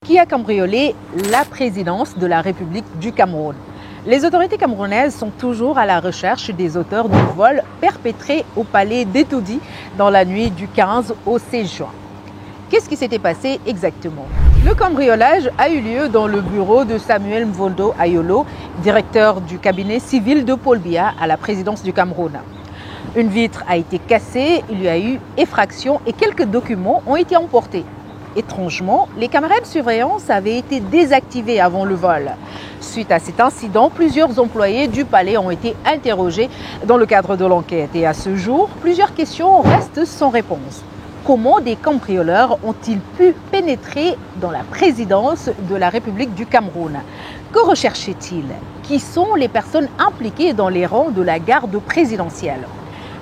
qui a cambriolé la présidence de la République du Cameroun. Les autorités camerounaises sont toujours à la recherche des auteurs du vol perpétré au palais d'Etoudi dans la nuit du 15 au 16 juin. Qu'est-ce qui s'était passé exactement? Le cambriolage a eu lieu dans le bureau de Samuel Mvondo Ayolo, directeur du cabinet civil de Paul Biya à la présidence du Cameroun. Une vitre a été cassée, il y a eu effraction et quelques documents ont été emportés. Étrangement, les caméras de surveillance avaient été désactivées avant le vol. Suite à cet incident, plusieurs employés du palais ont été interrogés dans le cadre de l'enquête. Et à ce jour, plusieurs questions restent sans réponse. Comment des cambrioleurs ont-ils pu pénétrer dans la présidence de la République du Cameroun? Que recherchaient-ils? Qui sont les personnes impliquées dans les rangs de la garde présidentielle?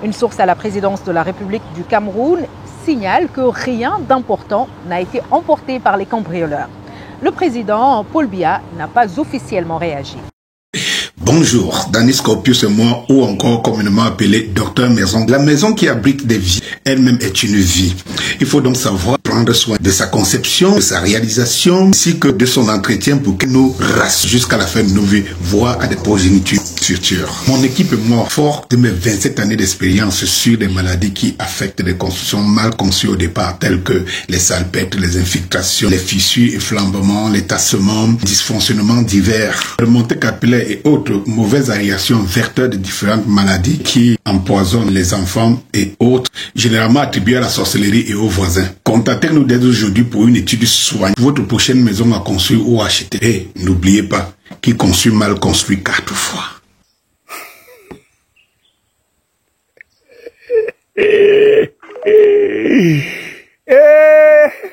Une source à la présidence de la République du Cameroun signale que rien d'important n'a été emporté par les cambrioleurs. Le président Paul Biya n'a pas officiellement réagi. Bonjour, Danny Scorpius c'est moi, ou encore communément appelé Docteur Maison. La maison qui abrite des vies, elle-même est une vie. Il faut donc savoir prendre soin de sa conception, de sa réalisation, ainsi que de son entretien pour que nos races, jusqu'à la fin de nos vies, voient à des progénitures futures. Mon équipe est moi, fort de mes 27 années d'expérience sur des maladies qui affectent des constructions mal conçues au départ, telles que les salpêtres, les infiltrations, les fissures et flambements, les tassements, dysfonctionnements divers, remontées capillaires et autres mauvaises aérations vecteurs de différentes maladies qui empoisonnent les enfants et autres, généralement attribuées à la sorcellerie et aux voisins. Contactez-nous dès aujourd'hui pour une étude soignée. Votre prochaine maison à construire ou à acheter. Et n'oubliez pas, qui construit mal construit 4 fois.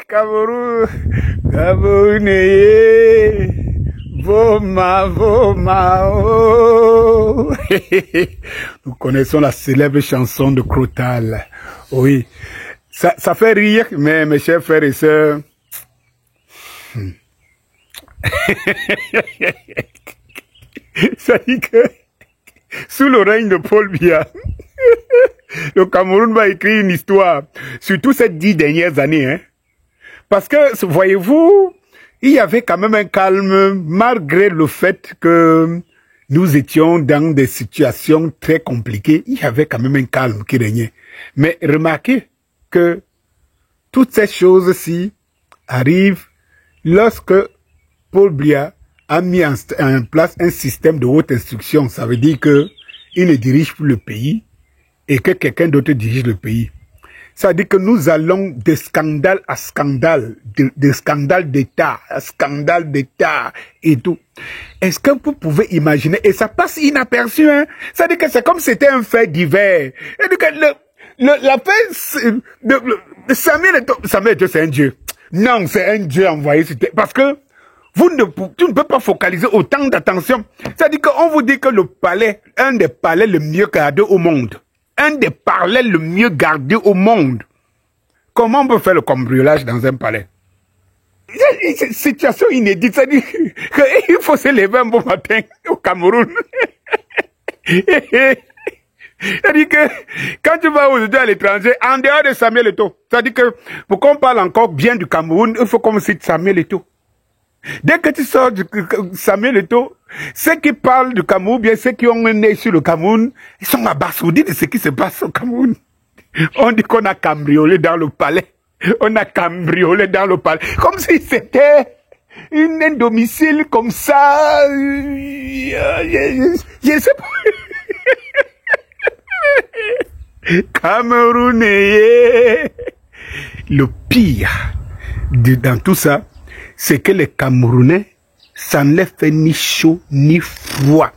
Cameroun, Camerounais. Voma, voma, oh. Nous connaissons la célèbre chanson de Crotal. Oui, ça fait rire, mais mes chers frères et sœurs, ça dit que sous le règne de Paul Biya, le Cameroun va écrire une histoire, surtout ces 10 dernières années, hein. Parce que, voyez-vous, il y avait quand même un calme, malgré le fait que nous étions dans des situations très compliquées. Il y avait quand même un calme qui régnait. Mais remarquez que toutes ces choses-ci arrivent lorsque Paul Biya a mis en place un système de haute instruction. Ça veut dire que il ne dirige plus le pays et que quelqu'un d'autre dirige le pays. Ça veut dire que nous allons de scandale à scandale, de scandale d'État à scandale d'État et tout. Est-ce que vous pouvez imaginer, et ça passe inaperçu, hein? Ça veut dire que c'est comme si c'était un fait divers. L'affaire de Samuel Eto'o, c'est un dieu. Non, c'est un dieu envoyé sur terre. Parce que tu ne peux pas focaliser autant d'attention. Ça veut dire qu'on vous dit que le palais, un des palais le mieux gardés au monde, un des palais le mieux gardé au monde. Comment on peut faire le cambriolage dans un palais? C'est une situation inédite. C'est-à-dire qu'il faut se lever un bon matin au Cameroun. C'est-à-dire que quand tu vas aujourd'hui à l'étranger, en dehors de Samuel Eto'o, c'est-à-dire que pour qu'on parle encore bien du Cameroun, il faut qu'on cite Samuel Eto'o. Dès que tu sors de Samuel Eto'o, ceux qui parlent du Cameroun, bien ceux qui ont un nez sur le Cameroun, ils sont abasourdis de ce qui se passe au Cameroun. On dit qu'on a cambriolé dans le palais. On a cambriolé dans le palais. Comme si c'était un domicile comme ça. Je sais pas. Camerounais. Le pire dans tout ça, c'est que les Camerounais, ça ne les fait ni chaud ni froid.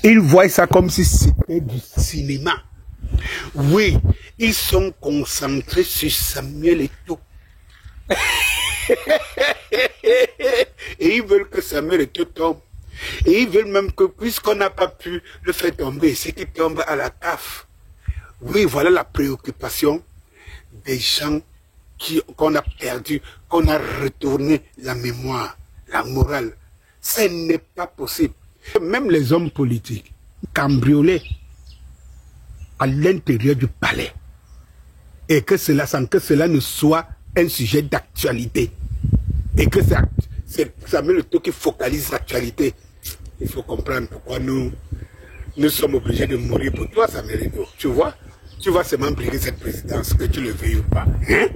Ils voient ça comme si c'était du cinéma. Oui, ils sont concentrés sur Samuel Eto'o. Et ils veulent que Samuel Eto'o tombe. Et ils veulent même que, puisqu'on n'a pas pu le faire tomber, c'est qu'il tombe à la taf. Oui, voilà la préoccupation des gens qu'on a perdu, qu'on a retourné la mémoire, la morale. Ce n'est pas possible. Même les hommes politiques, cambriolés à l'intérieur du palais. Et que cela, sans que cela ne soit un sujet d'actualité. Et que C'est Samuel Eto'o qui focalise l'actualité. Il faut comprendre pourquoi nous sommes obligés de mourir pour toi, Samuel Eto'o. Tu vois seulement briguer cette présidence, que tu le veuilles ou pas. Hein?